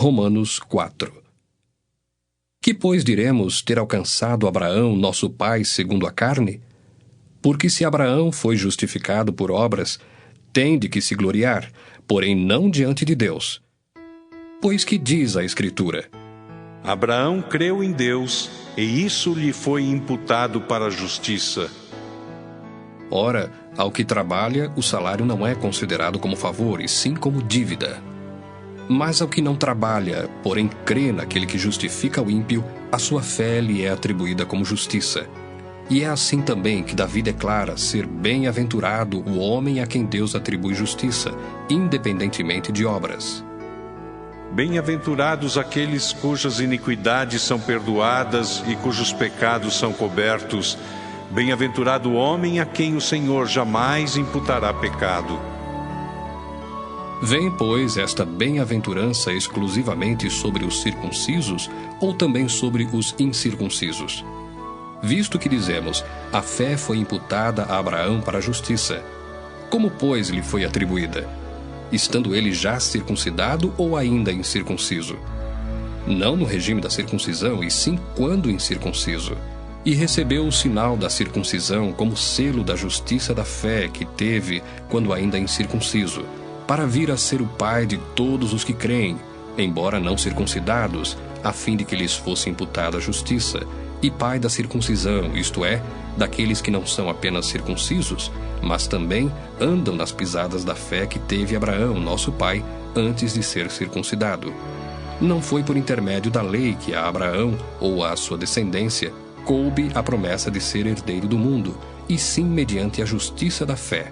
Romanos 4. Que, pois, diremos ter alcançado Abraão, nosso pai, segundo a carne? Porque se Abraão foi justificado por obras, tem de que se gloriar, porém não diante de Deus. Pois que diz a Escritura? Abraão creu em Deus, e isso lhe foi imputado para a justiça. Ora, ao que trabalha, o salário não é considerado como favor, e sim como dívida. Mas ao que não trabalha, porém crê naquele que justifica o ímpio, a sua fé lhe é atribuída como justiça. E é assim também que Davi declara ser bem-aventurado o homem a quem Deus atribui justiça, independentemente de obras. Bem-aventurados aqueles cujas iniquidades são perdoadas e cujos pecados são cobertos. Bem-aventurado o homem a quem o Senhor jamais imputará pecado. Vem, pois, esta bem-aventurança exclusivamente sobre os circuncisos ou também sobre os incircuncisos? Visto que dizemos, a fé foi imputada a Abraão para a justiça. Como, pois, lhe foi atribuída? Estando ele já circuncidado ou ainda incircunciso? Não no regime da circuncisão, e sim quando incircunciso. E recebeu o sinal da circuncisão como selo da justiça da fé que teve quando ainda incircunciso, para vir a ser o pai de todos os que creem, embora não circuncidados, a fim de que lhes fosse imputada a justiça, e pai da circuncisão, isto é, daqueles que não são apenas circuncisos, mas também andam nas pisadas da fé que teve Abraão, nosso pai, antes de ser circuncidado. Não foi por intermédio da lei que a Abraão, ou à sua descendência, coube a promessa de ser herdeiro do mundo, e sim mediante a justiça da fé.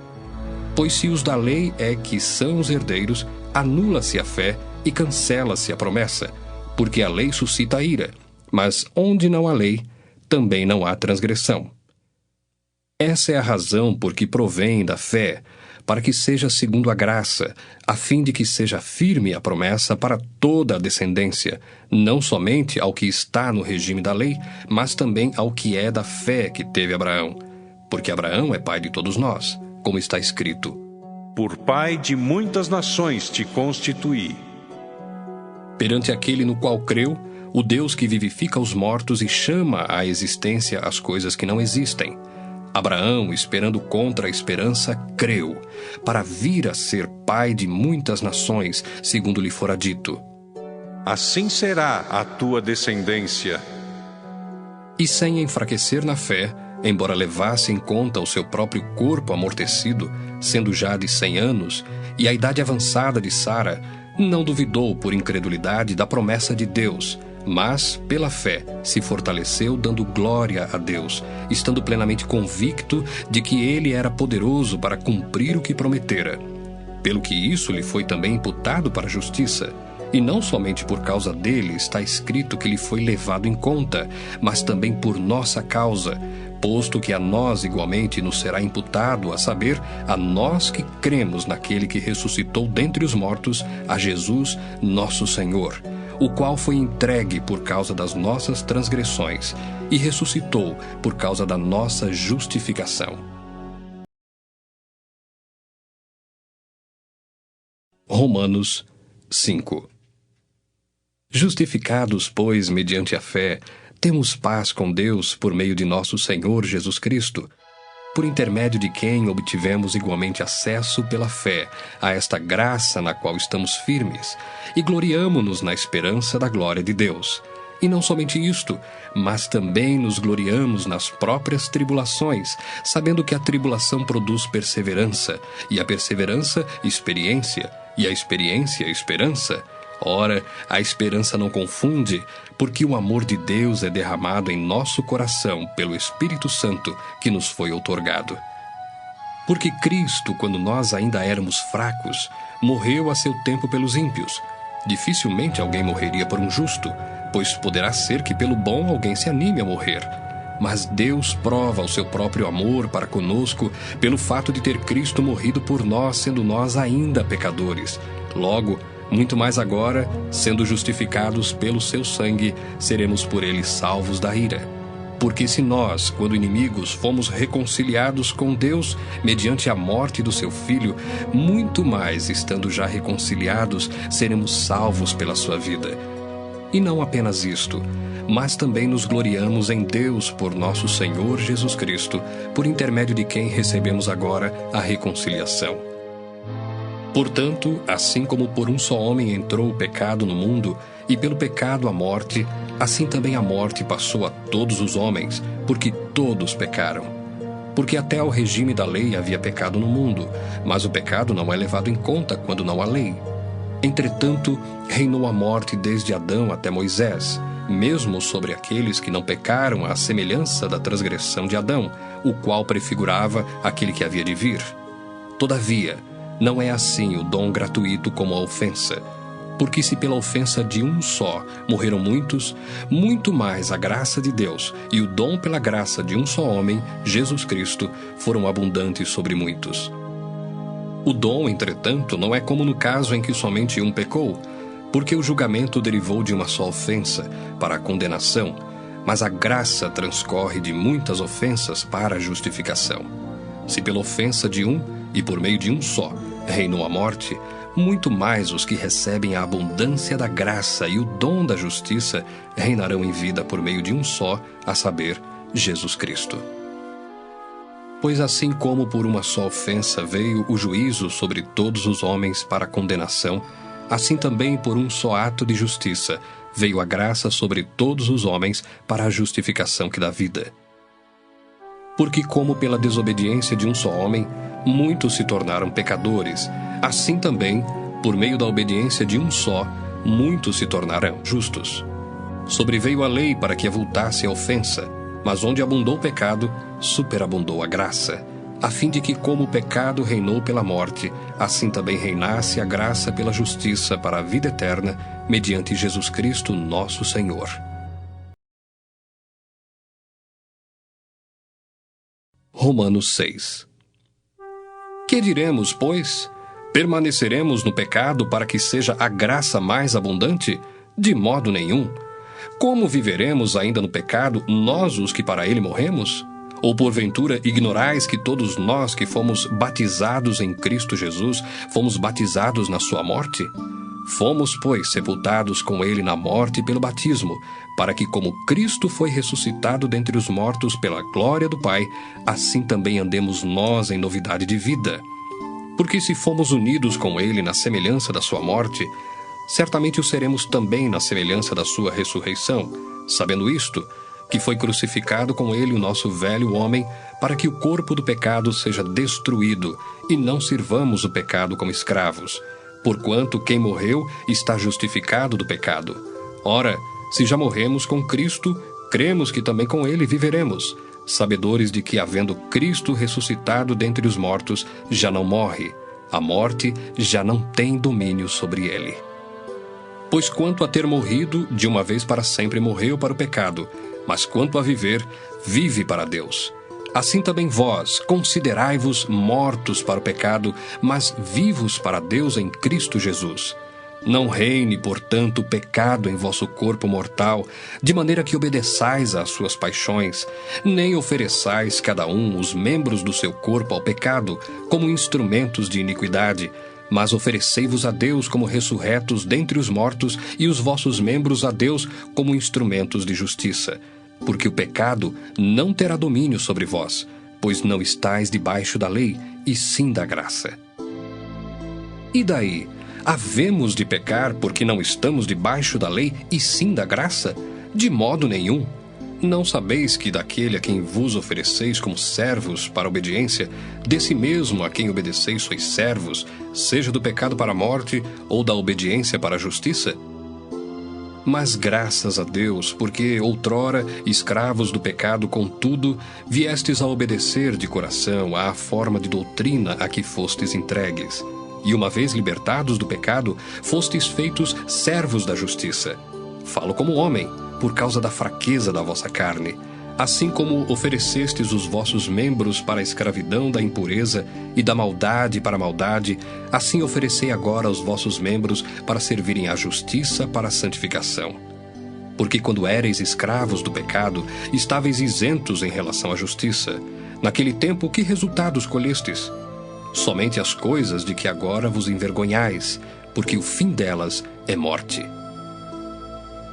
Pois se os da lei é que são os herdeiros, anula-se a fé e cancela-se a promessa, porque a lei suscita a ira, mas onde não há lei, também não há transgressão. Essa é a razão por que provém da fé, para que seja segundo a graça, a fim de que seja firme a promessa para toda a descendência, não somente ao que está no regime da lei, mas também ao que é da fé que teve Abraão, porque Abraão é pai de todos nós, como está escrito: Por pai de muitas nações te constituí. Perante aquele no qual creu, o Deus que vivifica os mortos e chama à existência as coisas que não existem. Abraão, esperando contra a esperança, creu, para vir a ser pai de muitas nações, segundo lhe fora dito: Assim será a tua descendência. E sem enfraquecer na fé, embora levasse em conta o seu próprio corpo amortecido, sendo já de 100 anos, e a idade avançada de Sara, não duvidou por incredulidade da promessa de Deus, mas, pela fé, se fortaleceu dando glória a Deus, estando plenamente convicto de que ele era poderoso para cumprir o que prometera. Pelo que isso lhe foi também imputado para a justiça. E não somente por causa dele está escrito que lhe foi levado em conta, mas também por nossa causa, posto que a nós igualmente nos será imputado, a saber, a nós que cremos naquele que ressuscitou dentre os mortos, a Jesus, nosso Senhor, o qual foi entregue por causa das nossas transgressões e ressuscitou por causa da nossa justificação. Romanos 5. Justificados, pois, mediante a fé, temos paz com Deus por meio de nosso Senhor Jesus Cristo, por intermédio de quem obtivemos igualmente acesso pela fé a esta graça na qual estamos firmes, e gloriamo-nos na esperança da glória de Deus. E não somente isto, mas também nos gloriamos nas próprias tribulações, sabendo que a tribulação produz perseverança, e a perseverança, experiência, e a experiência, esperança. Ora, a esperança não confunde, porque o amor de Deus é derramado em nosso coração pelo Espírito Santo que nos foi outorgado. Porque Cristo, quando nós ainda éramos fracos, morreu a seu tempo pelos ímpios. Dificilmente alguém morreria por um justo, pois poderá ser que pelo bom alguém se anime a morrer. Mas Deus prova o seu próprio amor para conosco pelo fato de ter Cristo morrido por nós, sendo nós ainda pecadores. Logo, muito mais agora, sendo justificados pelo seu sangue, seremos por ele salvos da ira. Porque se nós, quando inimigos, fomos reconciliados com Deus mediante a morte do seu Filho, muito mais, estando já reconciliados, seremos salvos pela sua vida. E não apenas isto, mas também nos gloriamos em Deus por nosso Senhor Jesus Cristo, por intermédio de quem recebemos agora a reconciliação. Portanto, assim como por um só homem entrou o pecado no mundo, e pelo pecado a morte, assim também a morte passou a todos os homens, porque todos pecaram. Porque até ao regime da lei havia pecado no mundo, mas o pecado não é levado em conta quando não há lei. Entretanto, reinou a morte desde Adão até Moisés, mesmo sobre aqueles que não pecaram à semelhança da transgressão de Adão, o qual prefigurava aquele que havia de vir. Todavia, não é assim o dom gratuito como a ofensa. Porque se pela ofensa de um só morreram muitos, muito mais a graça de Deus e o dom pela graça de um só homem, Jesus Cristo, foram abundantes sobre muitos. O dom, entretanto, não é como no caso em que somente um pecou, porque o julgamento derivou de uma só ofensa, para a condenação, mas a graça transcorre de muitas ofensas para a justificação. Se pela ofensa de um, e por meio de um só, reinou a morte, muito mais os que recebem a abundância da graça e o dom da justiça reinarão em vida por meio de um só, a saber, Jesus Cristo. Pois assim como por uma só ofensa veio o juízo sobre todos os homens para condenação, assim também por um só ato de justiça veio a graça sobre todos os homens para a justificação que dá vida. Porque como pela desobediência de um só homem, muitos se tornaram pecadores, assim também, por meio da obediência de um só, muitos se tornarão justos. Sobreveio a lei para que avultasse a ofensa, mas onde abundou o pecado, superabundou a graça, a fim de que, como o pecado reinou pela morte, assim também reinasse a graça pela justiça para a vida eterna, mediante Jesus Cristo, nosso Senhor. Romanos 6. Que diremos, pois? Permaneceremos no pecado para que seja a graça mais abundante? De modo nenhum. Como viveremos ainda no pecado, nós os que para ele morremos? Ou porventura ignorais que todos nós que fomos batizados em Cristo Jesus, fomos batizados na sua morte? Fomos, pois, sepultados com ele na morte pelo batismo, para que, como Cristo foi ressuscitado dentre os mortos pela glória do Pai, assim também andemos nós em novidade de vida. Porque se fomos unidos com ele na semelhança da sua morte, certamente o seremos também na semelhança da sua ressurreição, sabendo isto, que foi crucificado com ele o nosso velho homem, para que o corpo do pecado seja destruído, e não sirvamos o pecado como escravos. Porquanto quem morreu está justificado do pecado. Ora, se já morremos com Cristo, cremos que também com ele viveremos, sabedores de que, havendo Cristo ressuscitado dentre os mortos, já não morre, a morte já não tem domínio sobre ele. Pois quanto a ter morrido, de uma vez para sempre morreu para o pecado, mas quanto a viver, vive para Deus. Assim também vós, considerai-vos mortos para o pecado, mas vivos para Deus em Cristo Jesus. Não reine, portanto, o pecado em vosso corpo mortal, de maneira que obedeçais às suas paixões, nem ofereçais cada um os membros do seu corpo ao pecado, como instrumentos de iniquidade, mas oferecei-vos a Deus como ressurretos dentre os mortos, e os vossos membros a Deus como instrumentos de justiça. Porque o pecado não terá domínio sobre vós, pois não estáis debaixo da lei, e sim da graça. E daí? Havemos de pecar porque não estamos debaixo da lei, e sim da graça? De modo nenhum. Não sabeis que daquele a quem vos ofereceis como servos para a obediência, desse mesmo a quem obedeceis sois servos, seja do pecado para a morte, ou da obediência para a justiça? Mas graças a Deus, porque outrora, escravos do pecado, contudo, viestes a obedecer de coração à forma de doutrina a que fostes entregues. E uma vez libertados do pecado, fostes feitos servos da justiça. Falo como homem, por causa da fraqueza da vossa carne. Assim como oferecestes os vossos membros para a escravidão da impureza e da maldade para a maldade, assim oferecei agora os vossos membros para servirem à justiça para a santificação. Porque quando éreis escravos do pecado, estáveis isentos em relação à justiça. Naquele tempo, que resultados colhestes? Somente as coisas de que agora vos envergonhais, porque o fim delas é morte.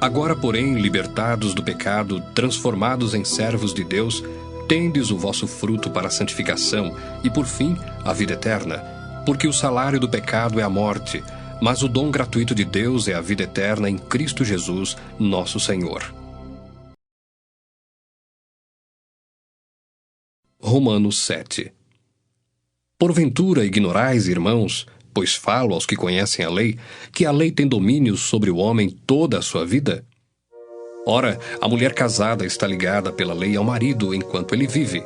Agora, porém, libertados do pecado, transformados em servos de Deus, tendes o vosso fruto para a santificação e, por fim, a vida eterna. Porque o salário do pecado é a morte, mas o dom gratuito de Deus é a vida eterna em Cristo Jesus, nosso Senhor. Romanos 7. Porventura ignorais, irmãos, pois falo aos que conhecem a lei, que a lei tem domínio sobre o homem toda a sua vida? Ora, a mulher casada está ligada pela lei ao marido enquanto ele vive,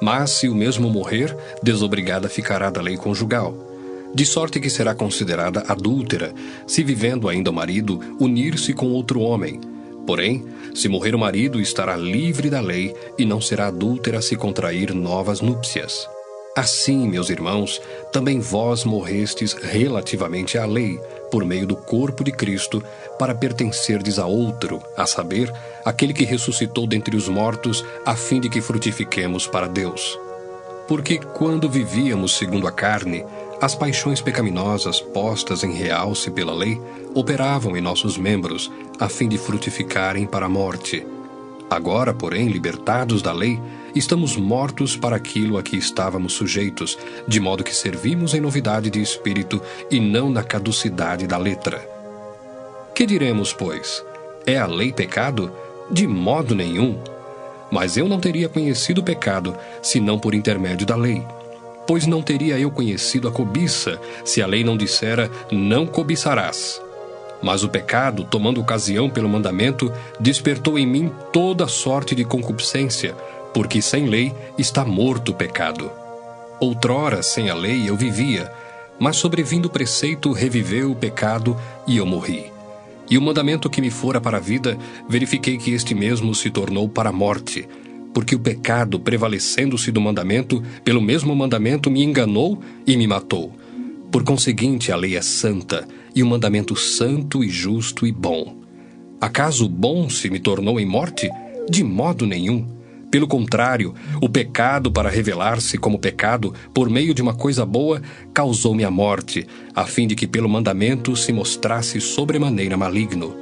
mas se o mesmo morrer, desobrigada ficará da lei conjugal. De sorte que será considerada adúltera, se vivendo ainda o marido, unir-se com outro homem. Porém, se morrer o marido, estará livre da lei e não será adúltera se contrair novas núpcias. Assim, meus irmãos, também vós morrestes relativamente à lei, por meio do corpo de Cristo, para pertencerdes a outro, a saber, aquele que ressuscitou dentre os mortos, a fim de que frutifiquemos para Deus. Porque quando vivíamos segundo a carne, as paixões pecaminosas postas em realce pela lei operavam em nossos membros, a fim de frutificarem para a morte. Agora, porém, libertados da lei, estamos mortos para aquilo a que estávamos sujeitos, de modo que servimos em novidade de espírito e não na caducidade da letra. Que diremos, pois? É a lei pecado? De modo nenhum. Mas eu não teria conhecido o pecado, senão por intermédio da lei. Pois não teria eu conhecido a cobiça, se a lei não dissera, não cobiçarás. Mas o pecado, tomando ocasião pelo mandamento, despertou em mim toda sorte de concupiscência, porque sem lei está morto o pecado. Outrora, sem a lei, eu vivia, mas sobrevindo o preceito, reviveu o pecado e eu morri. E o mandamento que me fora para a vida, verifiquei que este mesmo se tornou para a morte, porque o pecado, prevalecendo-se do mandamento, pelo mesmo mandamento me enganou e me matou. Por conseguinte, a lei é santa, e o mandamento santo e justo e bom. Acaso o bom se me tornou em morte? De modo nenhum. Pelo contrário, o pecado, para revelar-se como pecado, por meio de uma coisa boa, causou-me a morte, a fim de que pelo mandamento se mostrasse sobremaneira maligno.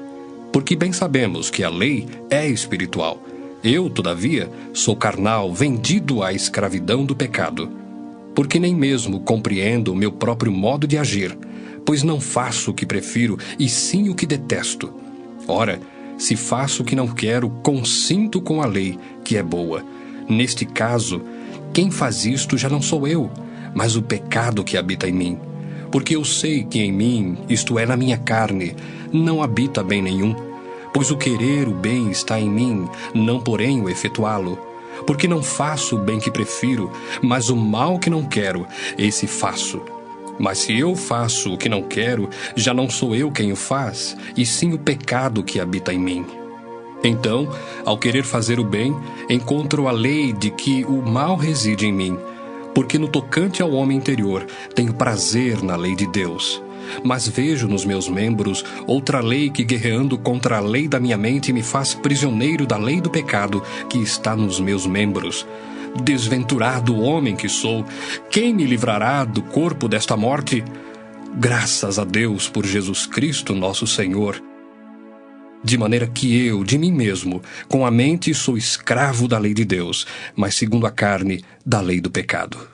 Porque bem sabemos que a lei é espiritual. Eu, todavia, sou carnal, vendido à escravidão do pecado. Porque nem mesmo compreendo o meu próprio modo de agir, pois não faço o que prefiro, e sim o que detesto. Ora, se faço o que não quero, consinto com a lei, que é boa. Neste caso, quem faz isto já não sou eu, mas o pecado que habita em mim. Porque eu sei que em mim, isto é, na minha carne, não habita bem nenhum. Pois o querer o bem está em mim, não porém o efetuá-lo. Porque não faço o bem que prefiro, mas o mal que não quero, esse faço. Mas se eu faço o que não quero, já não sou eu quem o faz, e sim o pecado que habita em mim. Então, ao querer fazer o bem, encontro a lei de que o mal reside em mim, porque no tocante ao homem interior, tenho prazer na lei de Deus. Mas vejo nos meus membros outra lei que, guerreando contra a lei da minha mente, me faz prisioneiro da lei do pecado que está nos meus membros. Desventurado homem que sou, quem me livrará do corpo desta morte? Graças a Deus por Jesus Cristo, nosso Senhor. De maneira que eu, de mim mesmo, com a mente sou escravo da lei de Deus, mas segundo a carne, da lei do pecado.